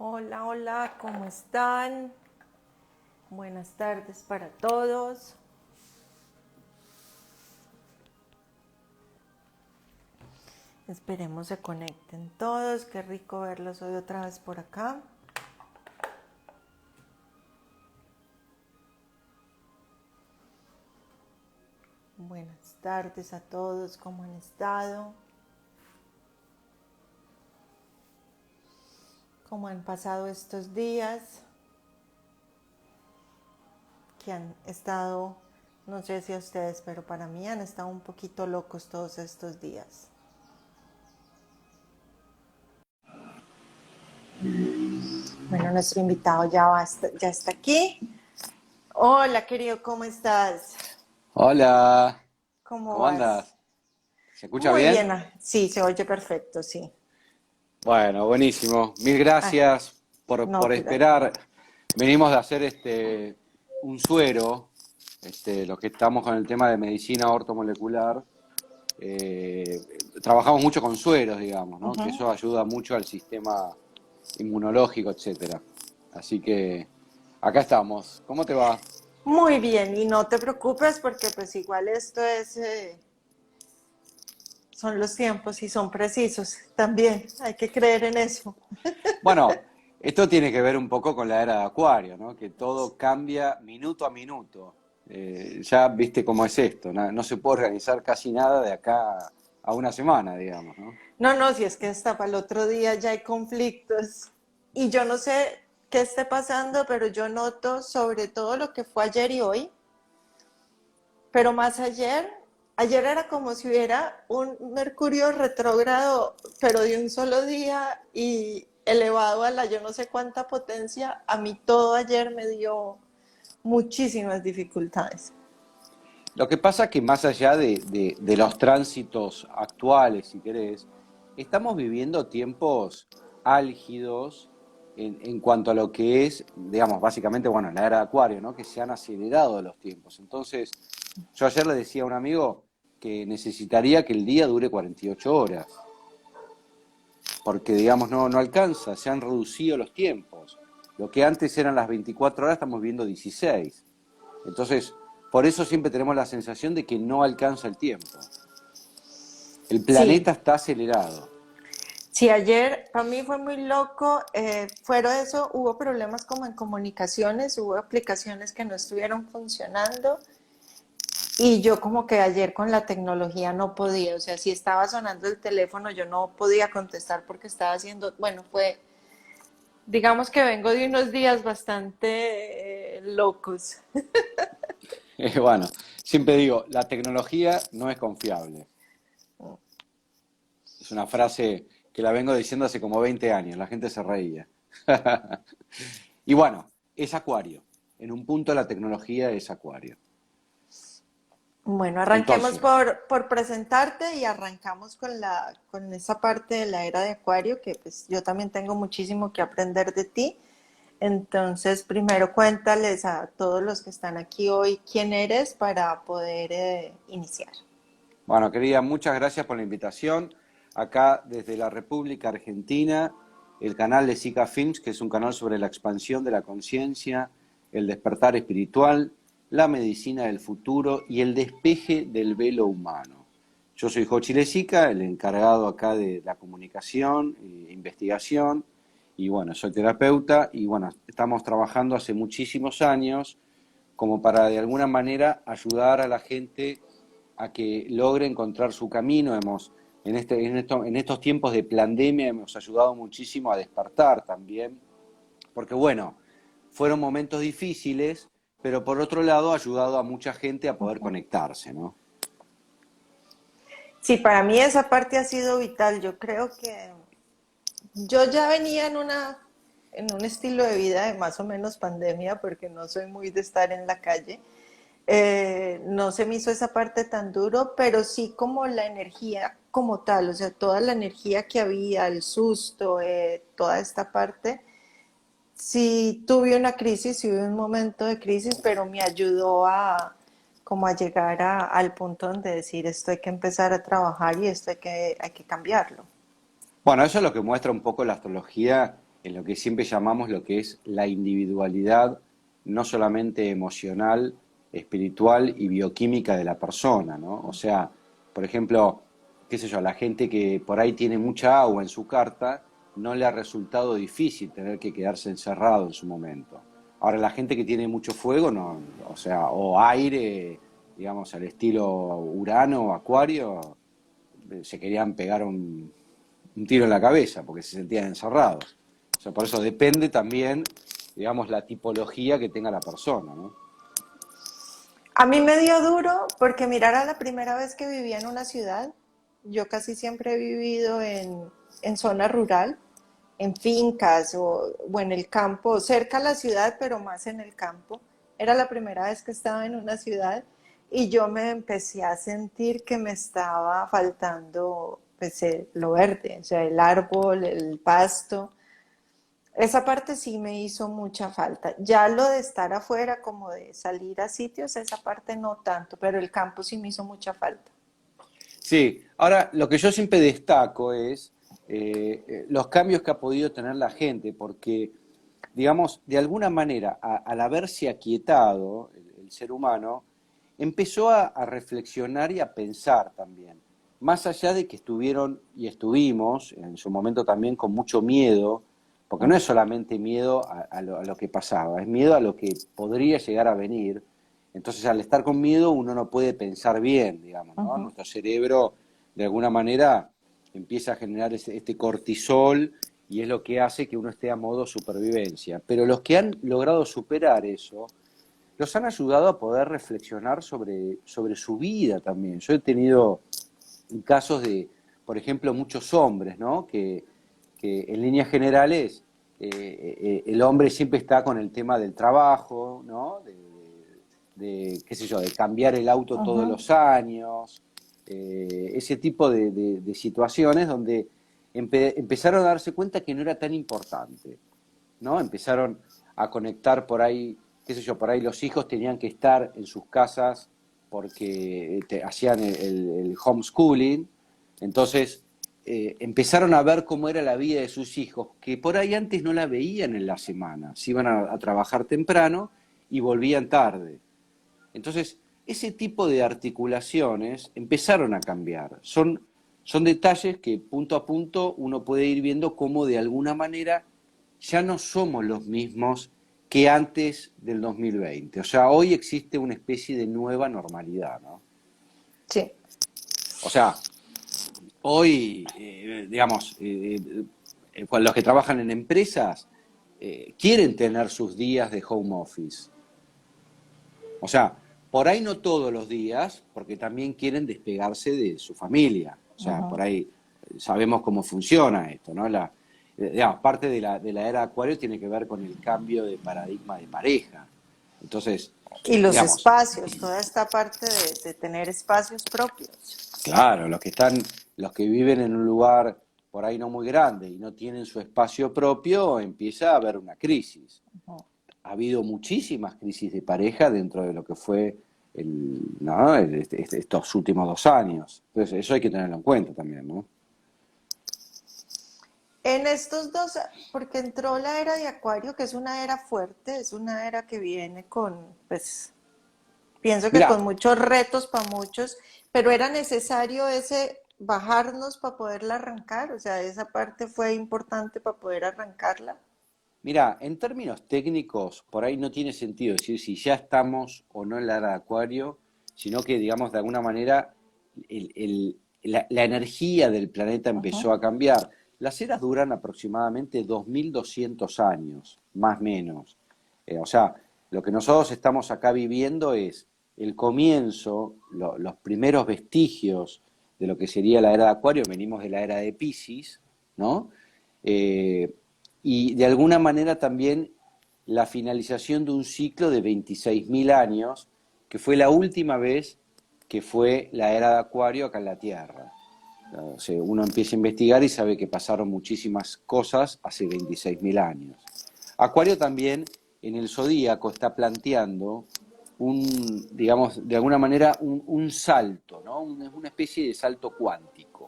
Hola, hola, ¿cómo están? Buenas tardes para todos. Esperemos se conecten todos. Qué rico verlos hoy otra vez por acá. Buenas tardes a todos, ¿cómo han estado? ¿Cómo han pasado estos días? Que han estado, no sé si a ustedes, pero para mí han estado un poquito locos todos estos días. Bueno, nuestro invitado ya está aquí. Hola, querido, ¿cómo estás? Hola, ¿Cómo ¿cómo vas? andas? ¿Se escucha Muy bien, bien? sí, se oye perfecto, sí. Bueno, buenísimo. Mil Ah, gracias no, por esperar. Venimos de hacer un suero, los que estamos con el tema de medicina ortomolecular. eh, Trabajamos mucho con sueros, digamos, ¿no? Que ujú. eso ayuda mucho al sistema inmunológico, etcétera. Así que acá estamos. ¿Cómo te va? Muy bien, y no te preocupes porque pues igual son los tiempos y son precisos también, hay que creer en eso. Bueno, esto tiene que ver un poco con la era de Acuario, ¿no? Que todo cambia minuto a minuto. Ya viste cómo es esto, no se puede organizar casi nada de acá a una semana, digamos, ¿no? No, no, si es que hasta para el otro día ya hay conflictos y yo no sé qué esté pasando, pero yo noto sobre todo lo que fue ayer y hoy, pero más ayer era como si hubiera un Mercurio retrógrado, pero de un solo día y elevado a la yo no sé cuánta potencia. A mí todo ayer me dio muchísimas dificultades. Lo que pasa que más allá de los tránsitos actuales, si querés, estamos viviendo tiempos álgidos en cuanto a lo que es, digamos, básicamente, bueno, la era de Acuario, ¿no? Que se han acelerado los tiempos. Entonces, yo ayer le decía a un amigo que necesitaría que el día dure 48 horas, porque, digamos, no alcanza, se han reducido los tiempos. Lo que antes eran las 24 horas, estamos viendo 16. Entonces, por eso siempre tenemos la sensación de que no alcanza el tiempo. El Sí, planeta está acelerado. sí, ayer para mí fue muy loco. Fuera de eso, hubo problemas como en comunicaciones, hubo aplicaciones que no estuvieron funcionando. Y yo como que ayer con la tecnología no podía, o sea, si estaba sonando el teléfono yo no podía contestar porque estaba haciendo, bueno, digamos que vengo de unos días bastante locos. Bueno, siempre digo, la tecnología no es confiable. Es una frase que la vengo diciendo hace como 20 años, la gente se reía. Y bueno, es Acuario. En un punto la tecnología es Acuario. Bueno, arranquemos Entonces, por presentarte y arrancamos con esa parte de la era de Acuario que pues yo también tengo muchísimo que aprender de ti. Entonces, primero cuéntales a todos los que están aquí hoy quién eres para poder iniciar. bueno, querida, muchas gracias por la invitación. Acá desde la República Argentina, el canal de Zika Films, que es un canal sobre la expansión de la conciencia, el despertar espiritual, la medicina del futuro y el despeje del velo humano. Yo soy Jochi Lezica, el encargado acá de la comunicación e investigación, y bueno, soy terapeuta y bueno, estamos trabajando hace muchísimos años como para de alguna manera ayudar a la gente a que logre encontrar su camino. En estos tiempos de pandemia hemos ayudado muchísimo a despertar también, porque bueno, fueron momentos difíciles, pero por otro lado ha ayudado a mucha gente a poder conectarse, ¿no? Sí, para mí esa parte ha sido vital. Yo creo que yo ya venía en un estilo de vida de más o menos pandemia, porque no soy muy de estar en la calle. No se me hizo esa parte tan duro, pero sí como la energía como tal, o sea, toda la energía que había, el susto, toda esta parte. Sí tuve una crisis, sí hubo un momento de crisis, pero me ayudó como a llegar al punto donde decir esto hay que empezar a trabajar y esto hay que cambiarlo. Bueno, eso es lo que muestra un poco la astrología en lo que siempre llamamos lo que es la individualidad, no solamente emocional, espiritual y bioquímica de la persona, ¿no? O sea, por ejemplo, qué sé yo, la gente que por ahí tiene mucha agua en su carta, no le ha resultado difícil tener que quedarse encerrado en su momento. Ahora, la gente que tiene mucho fuego, no, o sea, o aire, digamos, al estilo Urano o Acuario, se querían pegar un tiro en la cabeza porque se sentían encerrados. O sea, por eso depende también, digamos, la tipología que tenga la persona, ¿no? A mí me dio duro porque mirar a la primera vez que vivía en una ciudad, yo casi siempre he vivido en zona rural, en fincas o en el campo, cerca a la ciudad, pero más en el campo. Era la primera vez que estaba en una ciudad y yo me empecé a sentir que me estaba faltando pues, lo verde, o sea, el árbol, el pasto. Esa parte sí me hizo mucha falta. Ya lo de estar afuera, como de salir a sitios, esa parte no tanto, pero el campo sí me hizo mucha falta. Sí, ahora lo que yo siempre destaco es los cambios que ha podido tener la gente, porque, digamos, de alguna manera, al haberse aquietado el ser humano, empezó a reflexionar y a pensar también. Más allá de que estuvieron y estuvimos en su momento también con mucho miedo, porque no es solamente miedo a lo que pasaba, es miedo a lo que podría llegar a venir. Entonces, al estar con miedo, uno no puede pensar bien, digamos, ¿no? Ujú. Nuestro cerebro, de alguna manera, empieza a generar este cortisol y es lo que hace que uno esté a modo supervivencia. Pero los que han logrado superar eso, los han ayudado a poder reflexionar sobre su vida también. Yo he tenido casos de, por ejemplo, muchos hombres, ¿no? Que en líneas generales el hombre siempre está con el tema del trabajo, ¿no? Qué sé yo, de cambiar el auto todos Ujú. los años, ese tipo de situaciones donde empezaron a darse cuenta que no era tan importante, ¿no? Empezaron a conectar por ahí, qué sé yo, por ahí los hijos tenían que estar en sus casas porque hacían el homeschooling, entonces empezaron a ver cómo era la vida de sus hijos, que por ahí antes no la veían en la semana, se iban a trabajar temprano y volvían tarde. Entonces, ese tipo de articulaciones empezaron a cambiar. Son detalles que punto a punto uno puede ir viendo cómo de alguna manera ya no somos los mismos que antes del 2020. O sea, hoy existe una especie de nueva normalidad, ¿no? Sí. O sea, hoy, digamos, los que trabajan en empresas quieren tener sus días de home office. O sea, por ahí no todos los días, porque también quieren despegarse de su familia. O sea, Ujú. por ahí sabemos cómo funciona esto, ¿no? Digamos, parte de la era Acuario tiene que ver con el cambio de paradigma de pareja. Entonces, Y los digamos, espacios, toda esta parte de tener espacios propios. claro, los que viven en un lugar por ahí no muy grande y no tienen su espacio propio, empieza a haber una crisis. Ujú. Ha habido muchísimas crisis de pareja dentro de lo que fue ¿no? Estos últimos 2 años. Entonces, eso hay que tenerlo en cuenta también, ¿no? En estos dos, porque entró la era de Acuario, que es una era fuerte, es una era que viene con, pues, pienso que con Mira, muchos retos para muchos, pero era necesario ese bajarnos para poderla arrancar, o sea, esa parte fue importante para poder arrancarla. mira, en términos técnicos, por ahí no tiene sentido decir si ya estamos o no en la era de Acuario, sino que, digamos, de alguna manera la energía del planeta Ujú. empezó a cambiar. Las eras duran aproximadamente 2200 años, más o menos. O sea, lo que nosotros estamos acá viviendo es el comienzo, los primeros vestigios de lo que sería la era de Acuario, venimos de la era de Piscis, ¿no? Eh, y de alguna manera también la finalización de un ciclo de 26.000 años, que fue la última vez que fue la era de Acuario acá en la Tierra. O sea, uno empieza a investigar y sabe que pasaron muchísimas cosas hace 26.000 años. Acuario también en el zodíaco está planteando digamos, de alguna manera un salto, ¿no? Una especie de salto cuántico.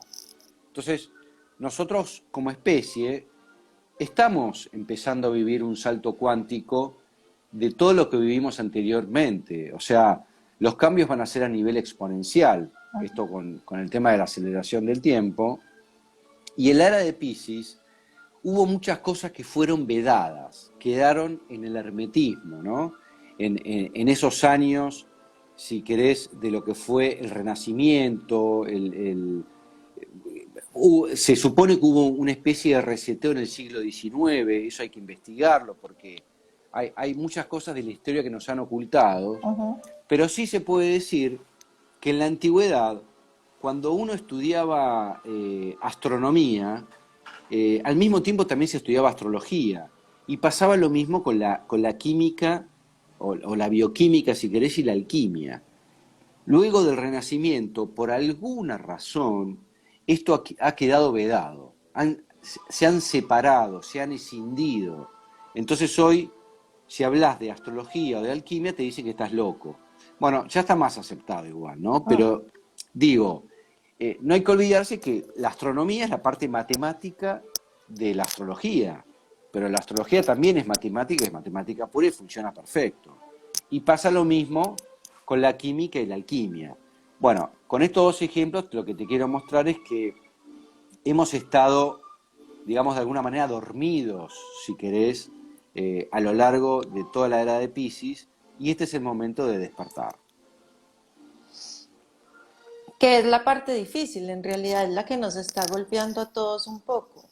Entonces, nosotros como especie estamos empezando a vivir un salto cuántico de todo lo que vivimos anteriormente. O sea, los cambios van a ser a nivel exponencial, esto con el tema de la aceleración del tiempo. Y en la era de Piscis hubo muchas cosas que fueron vedadas, quedaron en el hermetismo, ¿no? En esos años, si querés, de lo que fue el Renacimiento, se supone que hubo una especie de reseteo en el siglo XIX, eso hay que investigarlo porque hay muchas cosas de la historia que nos han ocultado, Ujú. pero sí se puede decir que en la antigüedad, cuando uno estudiaba astronomía, al mismo tiempo también se estudiaba astrología, y pasaba lo mismo con la química, o la bioquímica, si querés, y la alquimia. Luego del Renacimiento, por alguna razón, esto ha quedado vedado. Se han separado, se han escindido. Entonces hoy, si hablas de astrología o de alquimia, te dicen que estás loco. Bueno, ya está más aceptado igual, ¿no? Mm. Pero digo, no hay que olvidarse que la astronomía es la parte matemática de la astrología, pero la astrología también es matemática pura y funciona perfecto. Y pasa lo mismo con la química y la alquimia. Bueno, con estos dos ejemplos lo que te quiero mostrar es que hemos estado, digamos, de alguna manera dormidos, si querés, a lo largo de toda la era de Piscis, y este es el momento de despertar. Que es la parte difícil, en realidad es la que nos está golpeando a todos un poco.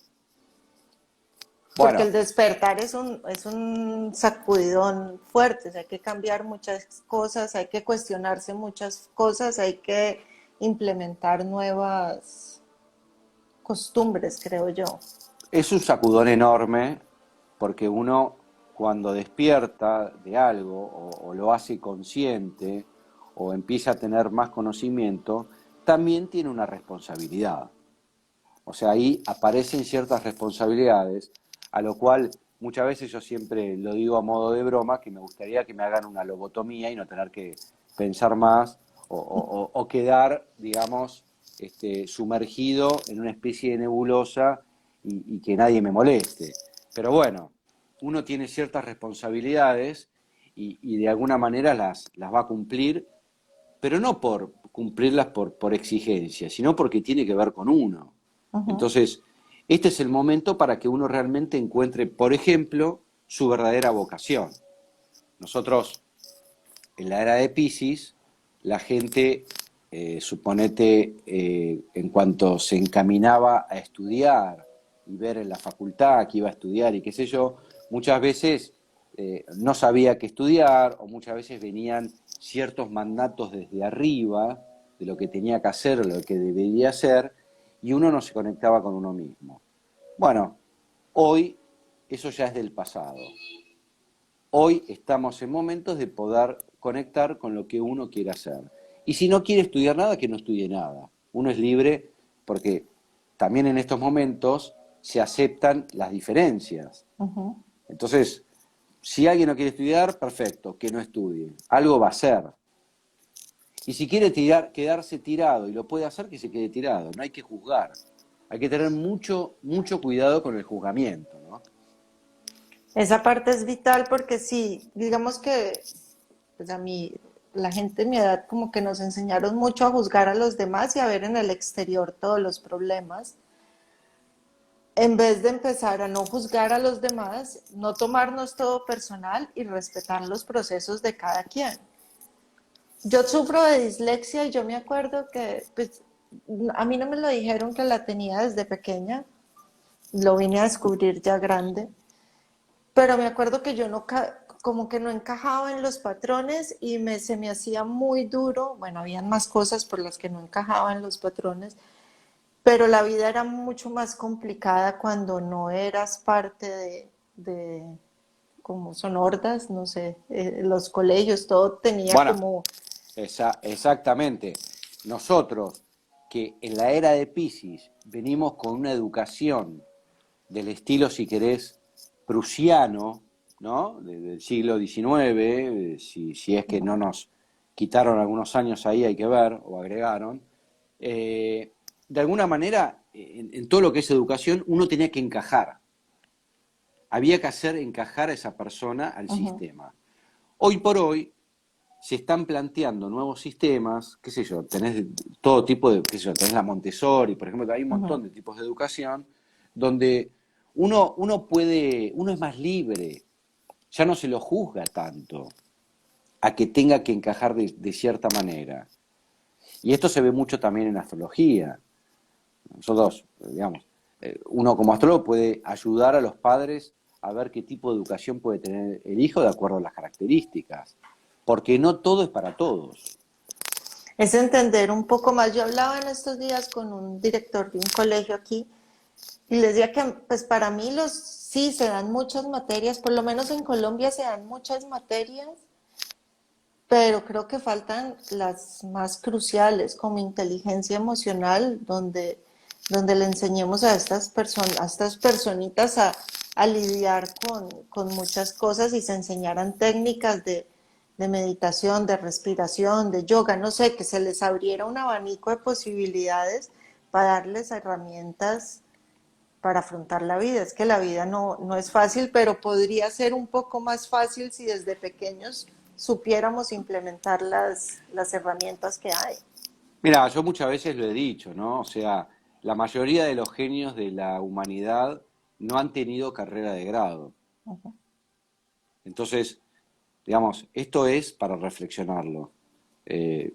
Porque Bueno, el despertar es un sacudidón fuerte, o sea, hay que cambiar muchas cosas, hay que cuestionarse muchas cosas, hay que implementar nuevas costumbres, creo yo. es un sacudón enorme porque uno cuando despierta de algo o lo hace consciente o empieza a tener más conocimiento, también tiene una responsabilidad. O sea, ahí aparecen ciertas responsabilidades, a lo cual muchas veces yo siempre lo digo a modo de broma, que me gustaría que me hagan una lobotomía y no tener que pensar más o quedar, digamos, sumergido en una especie de nebulosa y que nadie me moleste. Pero bueno, uno tiene ciertas responsabilidades y de alguna manera las va a cumplir, pero no por cumplirlas por exigencia, sino porque tiene que ver con uno. Ujú. Entonces, este es el momento para que uno realmente encuentre, por ejemplo, su verdadera vocación. Nosotros, en la era de Piscis, la gente, suponete, en cuanto se encaminaba a estudiar y ver en la facultad que iba a estudiar y qué sé yo, muchas veces no sabía qué estudiar o muchas veces venían ciertos mandatos desde arriba de lo que tenía que hacer o lo que debería hacer y uno no se conectaba con uno mismo. Bueno, hoy eso ya es del pasado. Hoy estamos en momentos de poder conectar con lo que uno quiere hacer. Y si no quiere estudiar nada, que no estudie nada. Uno es libre porque también en estos momentos se aceptan las diferencias. Ujú. Entonces, si alguien no quiere estudiar, perfecto, que no estudie. Algo va a hacer. Y si quiere quedarse tirado y lo puede hacer, que se quede tirado. No hay que juzgar. Hay que tener mucho, mucho cuidado con el juzgamiento, ¿no? Esa parte es vital porque sí, digamos que pues a mí, la gente de mi edad como que nos enseñaron mucho a juzgar a los demás y a ver en el exterior todos los problemas, en vez de empezar a no juzgar a los demás, no tomarnos todo personal y respetar los procesos de cada quien. Yo sufro de dislexia y yo me acuerdo que pues, a mí no me lo dijeron que la tenía desde pequeña, lo vine a descubrir ya grande, pero me acuerdo que yo no, como que no encajaba en los patrones y se me hacía muy duro, bueno, habían más cosas por las que no encajaba en los patrones, pero la vida era mucho más complicada cuando no eras parte de como son hordas, no sé, los colegios, todo tenía Bueno, como, exactamente. Nosotros, que en la era de Piscis venimos con una educación del estilo, si querés, prusiano, ¿no? Del siglo XIX, si es que no nos quitaron algunos años ahí, hay que ver, o agregaron. De alguna manera, en todo lo que es educación, uno tenía que encajar. había que hacer encajar a esa persona al Ujú, sistema. Hoy por hoy se están planteando nuevos sistemas, qué sé yo, tenés todo tipo de, qué sé yo, tenés la Montessori, por ejemplo, hay un montón ujú. de tipos de educación donde uno es más libre, ya no se lo juzga tanto a que tenga que encajar de cierta manera. Y esto se ve mucho también en astrología. Nosotros, digamos, uno como astrólogo puede ayudar a los padres a ver qué tipo de educación puede tener el hijo de acuerdo a las características, porque no todo es para todos. Es entender un poco más. Yo hablaba en estos días con un director de un colegio aquí y les decía que pues para mí sí se dan muchas materias, por lo menos en Colombia se dan muchas materias, pero creo que faltan las más cruciales, como inteligencia emocional, donde le enseñemos a estas personas, a estas personitas a lidiar con muchas cosas y se enseñaran técnicas de meditación, de respiración, de yoga, no sé, que se les abriera un abanico de posibilidades para darles herramientas para afrontar la vida. Es que la vida no es fácil, pero podría ser un poco más fácil si desde pequeños supiéramos implementar las herramientas que hay. Mira, yo muchas veces lo he dicho, ¿no? O sea, la mayoría de los genios de la humanidad no han tenido carrera de grado. Entonces, digamos, esto es para reflexionarlo. Eh,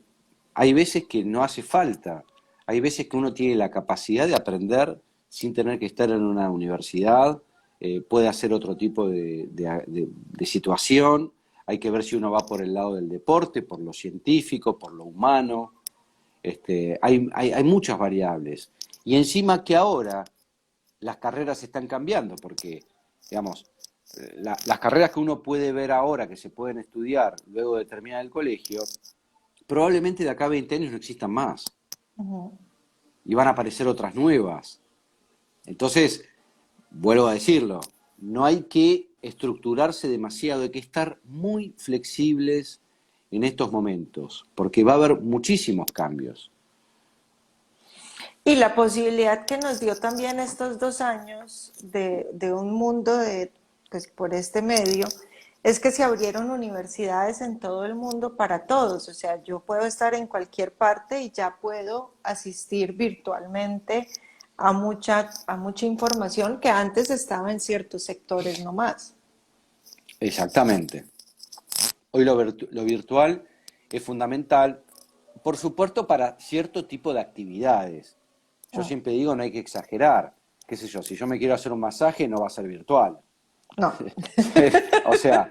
Hay veces que no hace falta, hay veces que uno tiene la capacidad de aprender sin tener que estar en una universidad, puede hacer otro tipo de situación, hay que ver si uno va por el lado del deporte, por lo científico, por lo humano, hay muchas variables. Y encima que ahora las carreras están cambiando, porque, digamos, las carreras que uno puede ver ahora, que se pueden estudiar luego de terminar el colegio, probablemente de acá a 20 años no existan más y van a aparecer otras nuevas. Entonces, vuelvo a decirlo, no hay que estructurarse demasiado, hay que estar muy flexibles en estos momentos, porque va a haber muchísimos cambios. Y la posibilidad que nos dio también estos 2 años de un mundo pues, por este medio es que se abrieron universidades en todo el mundo para todos. O sea, yo puedo estar en cualquier parte y ya puedo asistir virtualmente a mucha información que antes estaba en ciertos sectores nomás. Exactamente. Hoy lo virtual es fundamental, por supuesto, para cierto tipo de actividades. Yo Mm. siempre digo, no hay que exagerar. Qué sé yo, si yo me quiero hacer un masaje, no va a ser virtual. No, O sea,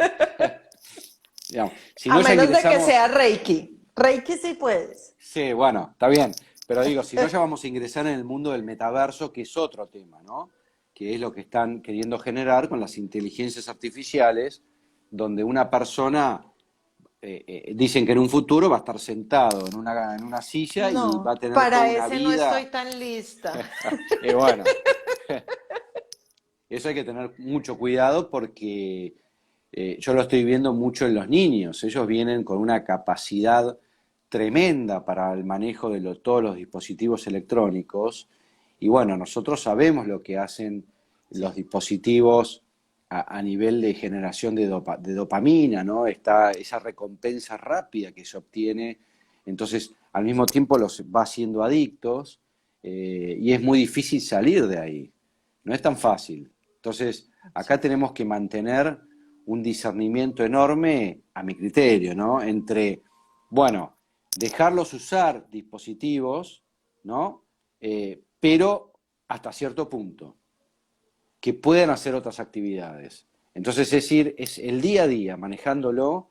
digamos, si a no ya menos de que sea ingresamos, Reiki. Reiki sí puedes. sí, bueno, está bien, pero digo, si no ya vamos a ingresar en el mundo del metaverso, que es otro tema, ¿no? Que es lo que están queriendo generar con las inteligencias artificiales, donde una persona, dicen que en un futuro va a estar sentado en una silla y va a No, tener toda para una ese no estoy vida. tan lista. Y bueno, eso hay que tener mucho cuidado porque yo lo estoy viendo mucho en los niños. Ellos vienen con una capacidad tremenda para el manejo de todos los dispositivos electrónicos. Y bueno, nosotros sabemos lo que hacen los Sí. dispositivos a nivel de generación de dopamina, ¿no? Está esa recompensa rápida que se obtiene. Entonces, al mismo tiempo los va haciendo adictos, y es muy difícil salir de ahí. No es tan fácil. Entonces, acá Sí. tenemos que mantener un discernimiento enorme, a mi criterio, ¿no? Entre, bueno, dejarlos usar dispositivos, ¿no? Pero hasta cierto punto, que puedan hacer otras actividades. Entonces, es decir, es el día a día manejándolo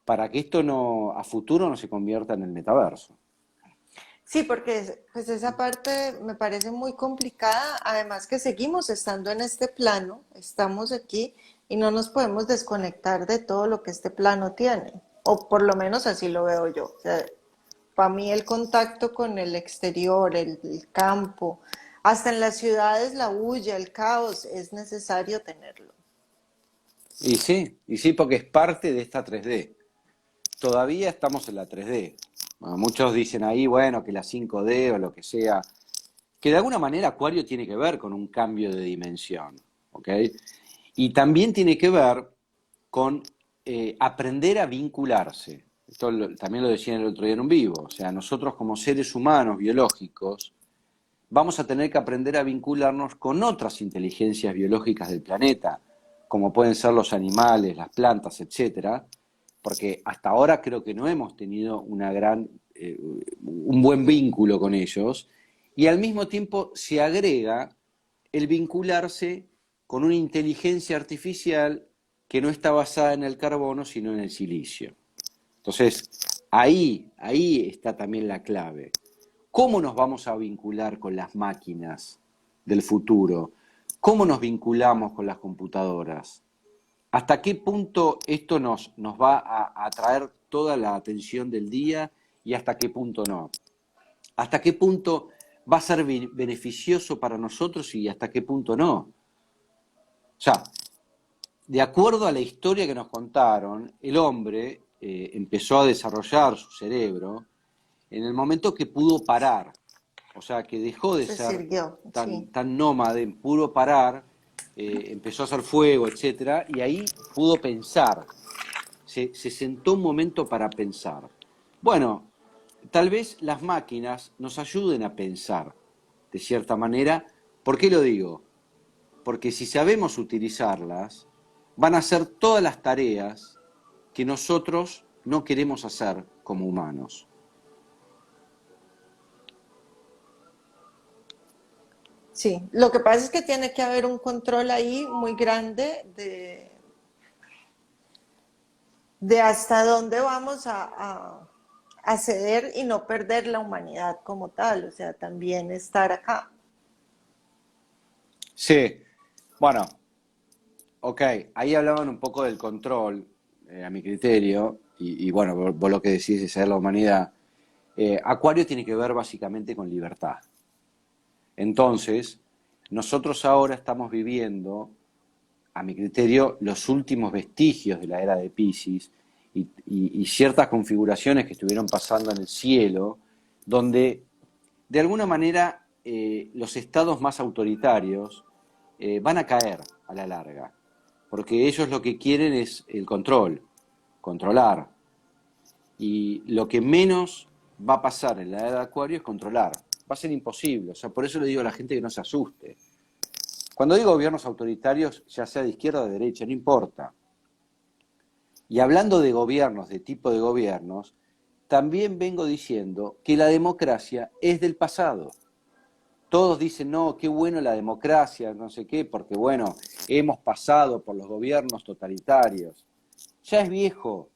para que esto no, a futuro no se convierta en el metaverso. Sí, porque pues esa parte me parece muy complicada, además que seguimos estando en este plano, estamos aquí y no nos podemos desconectar de todo lo que este plano tiene, o por lo menos así lo veo yo. O sea, para mí el contacto con el exterior, el campo, hasta en las ciudades la bulla, el caos, es necesario tenerlo. Y sí, porque es parte de esta 3D. Todavía estamos en la 3D. Bueno, muchos dicen ahí, bueno, que la 5D o lo que sea, que de alguna manera Acuario tiene que ver con un cambio de dimensión, ¿ok? Y también tiene que ver con aprender a vincularse. Esto también lo decía el otro día en un vivo. O sea, nosotros como seres humanos biológicos vamos a tener que aprender a vincularnos con otras inteligencias biológicas del planeta, como pueden ser los animales, las plantas, etcétera, porque hasta ahora creo que no hemos tenido un buen vínculo con ellos, y al mismo tiempo se agrega el vincularse con una inteligencia artificial que no está basada en el carbono, sino en el silicio. Entonces, ahí está también la clave. ¿Cómo nos vamos a vincular con las máquinas del futuro? ¿Cómo nos vinculamos con las computadoras? ¿Hasta qué punto esto nos va a atraer toda la atención del día y hasta qué punto no? ¿Hasta qué punto va a ser beneficioso para nosotros y hasta qué punto no? O sea, de acuerdo a la historia que nos contaron, el hombre empezó a desarrollar su cerebro en el momento que pudo parar. O sea, que dejó de Se ser sirvió, sí. tan nómade, pudo parar, empezó a hacer fuego, etcétera, y ahí pudo pensar. Se sentó un momento para pensar. Bueno, tal vez las máquinas nos ayuden a pensar, de cierta manera. ¿Por qué lo digo? Porque si sabemos utilizarlas, van a hacer todas las tareas que nosotros no queremos hacer como humanos. Sí, lo que pasa es que tiene que haber un control ahí muy grande de hasta dónde vamos a ceder y no perder la humanidad como tal, o sea, también estar acá. Sí, bueno, ok, ahí hablaban un poco del control, a mi criterio, y bueno, vos lo que decís es ser la humanidad. Acuario tiene que ver básicamente con libertad. Entonces, nosotros ahora estamos viviendo, a mi criterio, los últimos vestigios de la era de Piscis y ciertas configuraciones que estuvieron pasando en el cielo, donde de alguna manera los estados más autoritarios van a caer a la larga, porque ellos lo que quieren es el control, controlar. Y lo que menos va a pasar en la era de Acuario es controlar. Va a ser imposible. O sea, por eso le digo a la gente que no se asuste. Cuando digo gobiernos autoritarios, ya sea de izquierda o de derecha, no importa. Y hablando de gobiernos, de tipo de gobiernos, también vengo diciendo que la democracia es del pasado. Todos dicen, no, qué bueno la democracia, no sé qué, porque bueno, hemos pasado por los gobiernos totalitarios. Ya es viejo,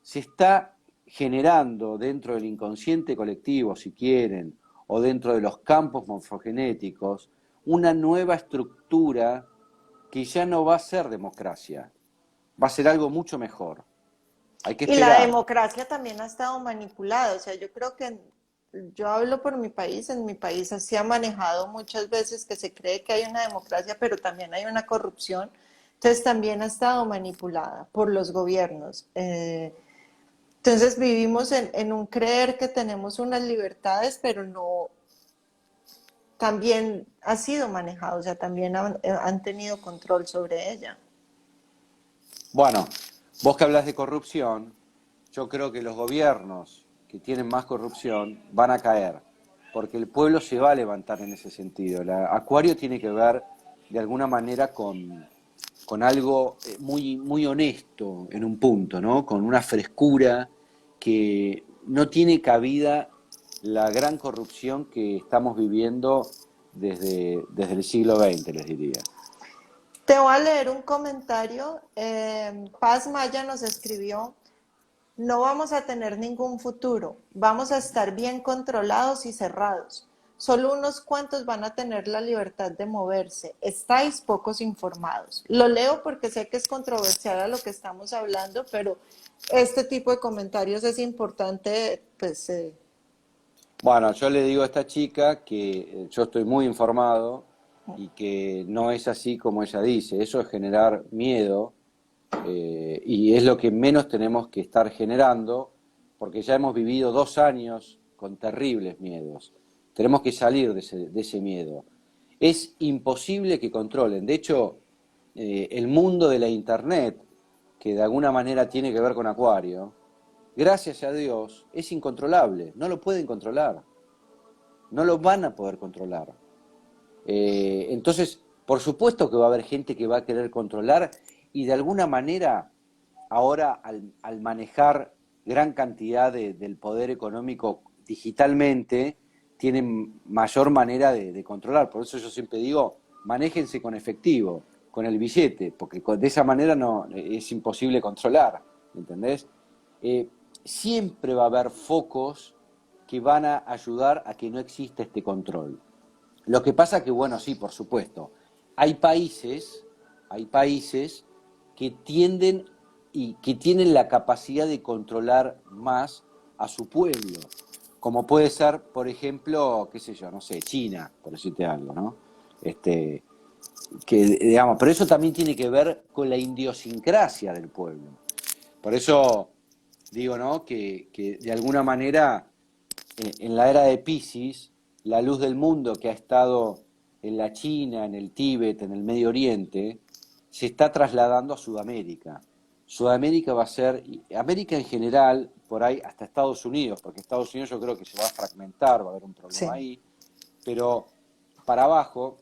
se está generando dentro del inconsciente colectivo, si quieren, o dentro de los campos morfogenéticos, una nueva estructura que ya no va a ser democracia, va a ser algo mucho mejor. Hay que Y la esperar. democracia también ha estado manipulada, o sea, yo creo que yo hablo por mi país, en mi país se ha manejado muchas veces que se cree que hay una democracia, pero también hay una corrupción, entonces también ha estado manipulada por los gobiernos. Entonces vivimos en un creer que tenemos unas libertades, pero no, también ha sido manejado, o sea, también han tenido control sobre ella. Bueno, vos que hablas de corrupción, yo creo que los gobiernos que tienen más corrupción van a caer, porque el pueblo se va a levantar en ese sentido. Acuario tiene que ver de alguna manera con algo muy honesto en un punto, ¿no? Con una frescura que no tiene cabida la gran corrupción que estamos viviendo desde el siglo XX, les diría. Te voy a leer un comentario. Paz Maya nos escribió, no vamos a tener ningún futuro, vamos a estar bien controlados y cerrados. Solo unos cuantos van a tener la libertad de moverse. Estáis pocos informados. Lo leo porque sé que es controversial a lo que estamos hablando, pero este tipo de comentarios es importante, pues, Bueno, yo le digo a esta chica que yo estoy muy informado y que no es así como ella dice. Eso es generar miedo y es lo que menos tenemos que estar generando porque ya hemos vivido 2 años con terribles miedos. Tenemos que salir de ese miedo. Es imposible que controlen. De hecho, el mundo de la Internet, que de alguna manera tiene que ver con Acuario, gracias a Dios, es incontrolable. No lo pueden controlar. No lo van a poder controlar. Entonces, por supuesto que va a haber gente que va a querer controlar y de alguna manera ahora al manejar gran cantidad del poder económico digitalmente, tienen mayor manera de controlar. Por eso yo siempre digo, manéjense con efectivo, con el billete, porque de esa manera no es imposible controlar, ¿entendés? Eh, Siempre va a haber focos que van a ayudar a que no exista este control. Lo que pasa que, bueno, sí, por supuesto, hay países, hay países que tienden y que tienen la capacidad de controlar más a su pueblo, como puede ser, por ejemplo, qué sé yo, no sé, China, por decirte algo, ¿no? Este, que, digamos, pero eso también tiene que ver con la idiosincrasia del pueblo. Por eso digo, ¿no? Que de alguna manera en la era de Piscis, la luz del mundo que ha estado en la China, en el Tíbet, en el Medio Oriente, se está trasladando a Sudamérica. Sudamérica va a ser, América en general, por ahí hasta Estados Unidos, porque Estados Unidos yo creo que se va a fragmentar, va a haber un problema Sí. ahí, pero para abajo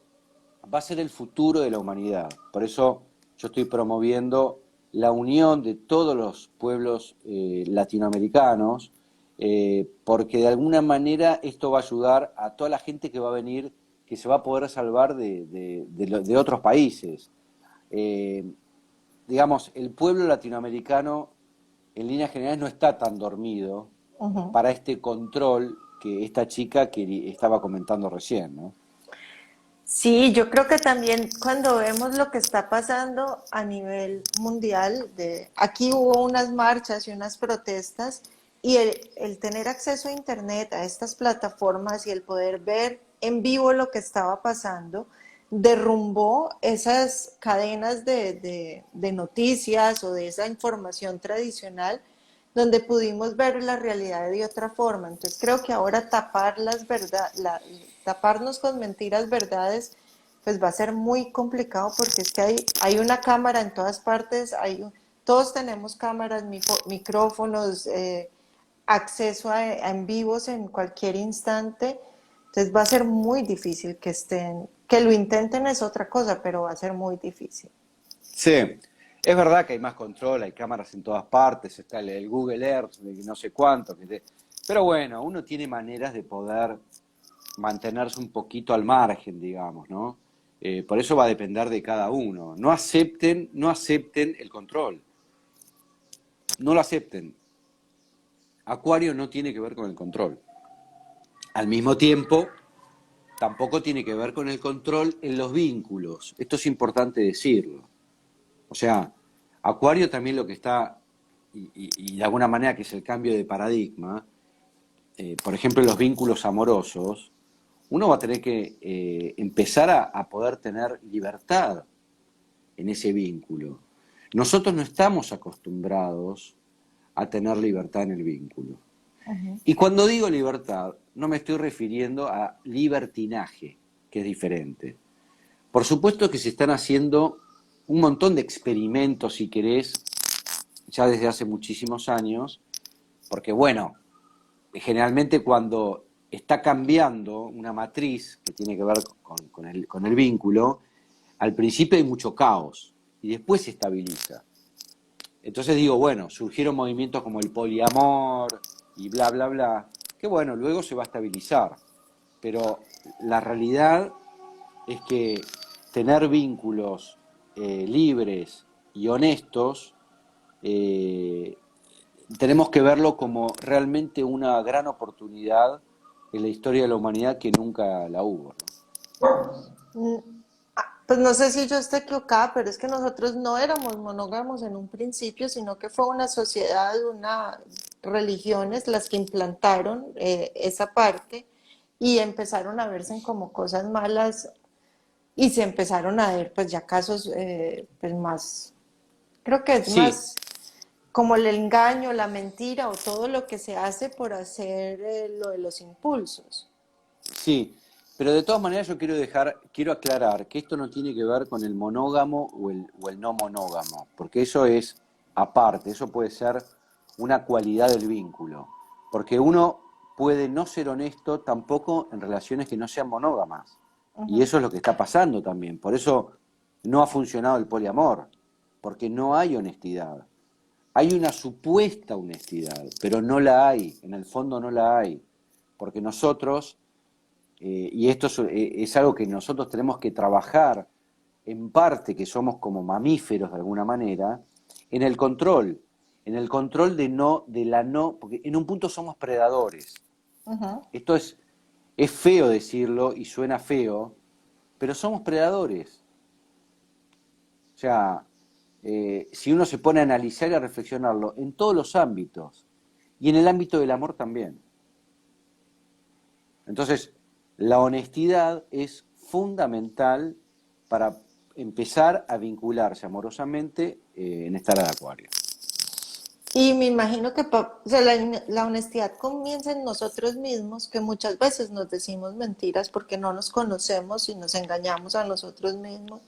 va a ser el futuro de la humanidad. Por eso yo estoy promoviendo la unión de todos los pueblos latinoamericanos, porque de alguna manera esto va a ayudar a toda la gente que va a venir, que se va a poder salvar de otros países. Eh, digamos, el pueblo latinoamericano en líneas generales no está tan dormido Ujú. para este control que esta chica que estaba comentando recién, ¿no? Sí, yo creo que también cuando vemos lo que está pasando a nivel mundial, aquí hubo unas marchas y unas protestas y el tener acceso a Internet, a estas plataformas y el poder ver en vivo lo que estaba pasando, derrumbó esas cadenas de noticias o de esa información tradicional donde pudimos ver la realidad de otra forma. Entonces creo que ahora taparnos con mentiras verdades, pues va a ser muy complicado porque es que hay una cámara en todas partes, todos tenemos cámaras, micrófonos, acceso a en vivos en cualquier instante. Entonces va a ser muy difícil que lo intenten es otra cosa, pero va a ser muy difícil. Sí, es verdad que hay más control, hay cámaras en todas partes, está el Google Earth, de no sé cuánto, pero bueno, uno tiene maneras de poder mantenerse un poquito al margen, digamos, ¿no? Por eso va a depender de cada uno. No acepten el control, no lo acepten. Acuario no tiene que ver con el control. Al mismo tiempo, tampoco tiene que ver con el control en los vínculos. Esto es importante decirlo. O sea, Acuario también lo que está, y de alguna manera que es el cambio de paradigma, por ejemplo, en los vínculos amorosos, uno va a tener que empezar a poder tener libertad en ese vínculo. Nosotros no estamos acostumbrados a tener libertad en el vínculo. Ujú. Y cuando digo libertad, no me estoy refiriendo a libertinaje, que es diferente. Por supuesto que se están haciendo un montón de experimentos, si querés, ya desde hace muchísimos años, porque bueno, generalmente cuando está cambiando una matriz que tiene que ver con el vínculo, al principio hay mucho caos y después se estabiliza. Entonces digo, bueno, surgieron movimientos como el poliamor y bla, bla, bla, que bueno, luego se va a estabilizar. Pero la realidad es que tener vínculos libres y honestos, eh, tenemos que verlo como realmente una gran oportunidad en la historia de la humanidad que nunca la hubo, ¿no? Mm, Pues no sé si yo estoy equivocada, pero es que nosotros no éramos monógamos en un principio, sino que fue una sociedad, unas religiones las que implantaron esa parte y empezaron a verse como cosas malas y se empezaron a ver pues ya casos pues más, creo que es Sí, más como el engaño, la mentira o todo lo que se hace por hacer lo de los impulsos. sí. Pero de todas maneras yo quiero aclarar que esto no tiene que ver con el monógamo o el no monógamo, porque eso es aparte, eso puede ser una cualidad del vínculo, porque uno puede no ser honesto tampoco en relaciones que no sean monógamas, y Ujú, eso es lo que está pasando también, por eso no ha funcionado el poliamor, porque no hay honestidad. Hay una supuesta honestidad, pero no la hay, en el fondo no la hay, porque nosotros y esto es algo que nosotros tenemos que trabajar, en parte que somos como mamíferos de alguna manera, en en el control de no, de la no, porque en un punto somos predadores. ujú. Esto es feo decirlo y suena feo, pero somos predadores. O sea, si uno se pone a analizar y a reflexionarlo en todos los ámbitos, y en el ámbito del amor también. Entonces, la honestidad es fundamental para empezar a vincularse amorosamente en esta era de Acuario. Y me imagino que o sea, la honestidad comienza en nosotros mismos, que muchas veces nos decimos mentiras porque no nos conocemos y nos engañamos a nosotros mismos.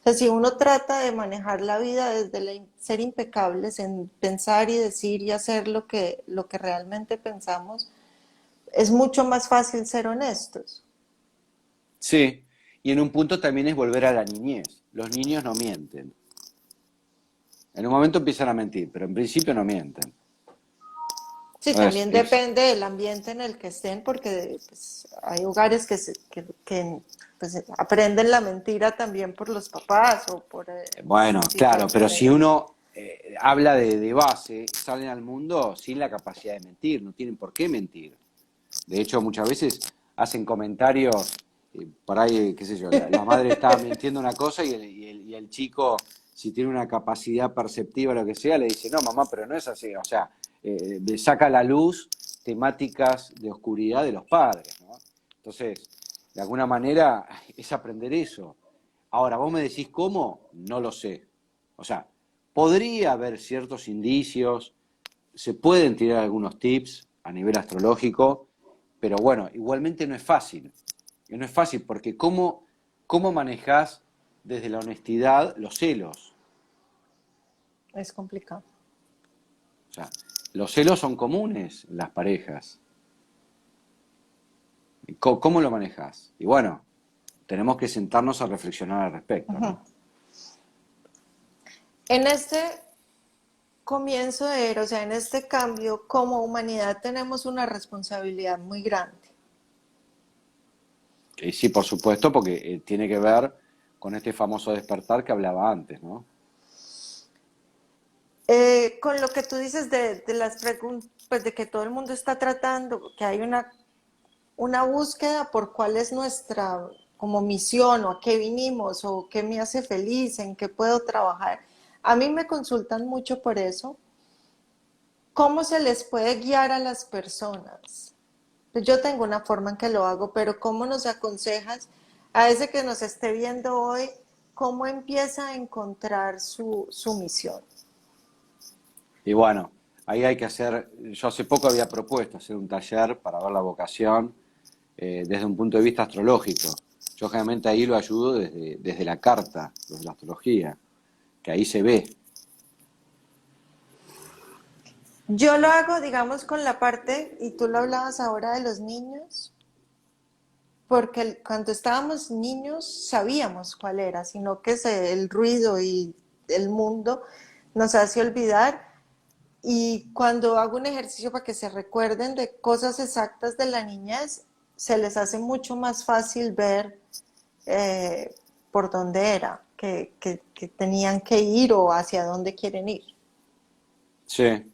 O sea, si uno trata de manejar la vida desde ser impecables en pensar y decir y hacer lo que realmente pensamos, es mucho más fácil ser honestos. Sí, y en un punto también es volver a la niñez. Los niños no mienten. En un momento empiezan a mentir, pero en principio no mienten. Sí, Es, también es, depende del ambiente en el que estén, porque pues, hay hogares pues, aprenden la mentira también por los papás o por bueno, claro, pero si situaciones. uno habla de base, salen al mundo sin la capacidad de mentir, no tienen por qué mentir. De hecho, muchas veces hacen comentarios, por ahí, qué sé yo, la madre está mintiendo una cosa y el chico, si tiene una capacidad perceptiva o lo que sea, le dice, no, mamá, pero no es así. O sea, le saca a la luz temáticas de oscuridad de los padres, ¿no? Entonces, de alguna manera, es aprender eso. Ahora, vos me decís cómo, no lo sé. O sea, podría haber ciertos indicios, se pueden tirar algunos tips a nivel astrológico, pero bueno, igualmente no es fácil. Y no es fácil porque ¿cómo manejás desde la honestidad los celos? Es complicado. O sea, los celos son comunes en las parejas. ¿Cómo lo manejás? Y bueno, tenemos que sentarnos a reflexionar al respecto, Ujú. ¿no? En este comienzo de era, o sea, en este cambio, como humanidad tenemos una responsabilidad muy grande. Y sí, por supuesto, porque tiene que ver con este famoso despertar que hablaba antes, ¿no? Con lo que tú dices de las preguntas, pues de que todo el mundo está tratando, que hay una búsqueda por cuál es nuestra como misión o a qué vinimos o qué me hace feliz, en qué puedo trabajar. A mí me consultan mucho por eso. ¿Cómo se les puede guiar a las personas? Pues yo tengo una forma en que lo hago, pero ¿cómo nos aconsejas a ese que nos esté viendo hoy, cómo empieza a encontrar su misión? Y bueno, ahí hay que hacer, yo hace poco había propuesto hacer un taller para ver la vocación desde un punto de vista astrológico. Yo generalmente ahí lo ayudo desde la carta, desde la astrología, que ahí se ve. Yo lo hago, digamos, con la parte, y tú lo hablabas ahora de los niños, porque cuando estábamos niños sabíamos cuál era, sino que el ruido y el mundo nos hace olvidar. Y cuando hago un ejercicio para que se recuerden de cosas exactas de la niñez, se les hace mucho más fácil ver por dónde era, que tenían que ir o hacia dónde quieren ir. Sí,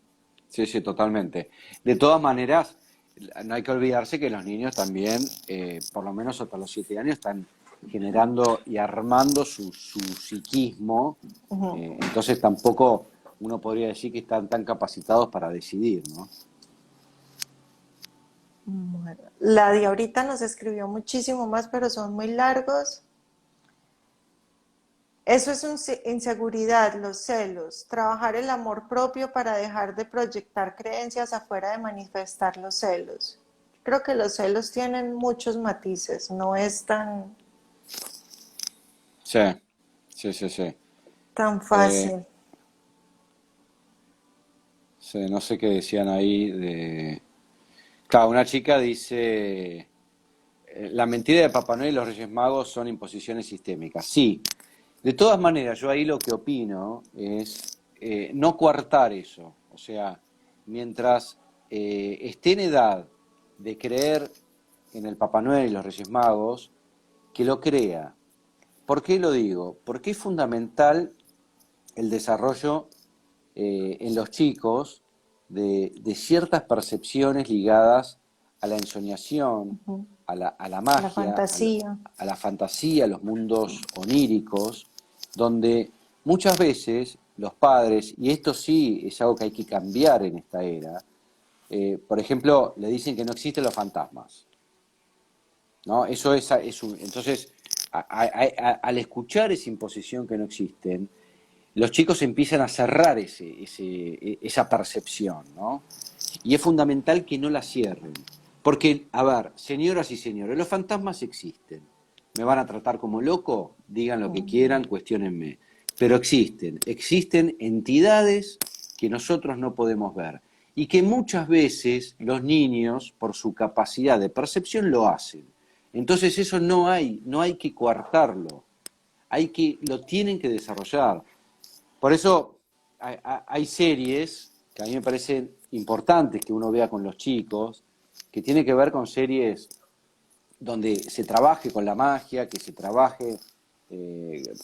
sí, sí, totalmente. De todas maneras, no hay que olvidarse que los niños también, por lo menos hasta los 7 años, están generando y armando su psiquismo. Ujú. Entonces tampoco uno podría decir que están tan capacitados para decidir, ¿no? Bueno, la de ahorita nos escribió muchísimo más, pero son muy largos. Eso es inseguridad, los celos, trabajar el amor propio para dejar de proyectar creencias afuera de manifestar los celos. creo que los celos tienen muchos matices, no es Sí, sí, sí, sí. tan Eh, fácil. sí, no sé qué decían ahí de... Claro, una chica dice, la mentira de Papá Noel y los Reyes Magos son imposiciones sistémicas. Sí, de todas maneras, yo ahí lo que opino es no coartar eso. O sea, mientras esté en edad de creer en el Papá Noel y los Reyes Magos, que lo crea. ¿Por qué lo digo? Porque es fundamental el desarrollo en los chicos de ciertas percepciones ligadas a la ensoñación, Ujú. a la La magia, fantasía. a la fantasía, a los mundos oníricos, donde muchas veces los padres, y esto sí es algo que hay que cambiar en esta era, por ejemplo, le dicen que no existen los fantasmas, ¿no? Eso es un, entonces, al escuchar esa imposición que no existen, los chicos empiezan a cerrar esa percepción, ¿no? Y es fundamental que no la cierren. Porque, a ver, señoras y señores, los fantasmas existen. ¿Me van a tratar como loco? Digan lo que quieran, cuestiónenme. Pero existen entidades que nosotros no podemos ver. Y que muchas veces los niños, por su capacidad de percepción, lo hacen. Entonces eso no hay que coartarlo. Lo tienen que desarrollar. Por eso hay series que a mí me parecen importantes que uno vea con los chicos, que tiene que ver con series donde se trabaje con la magia, que se trabaje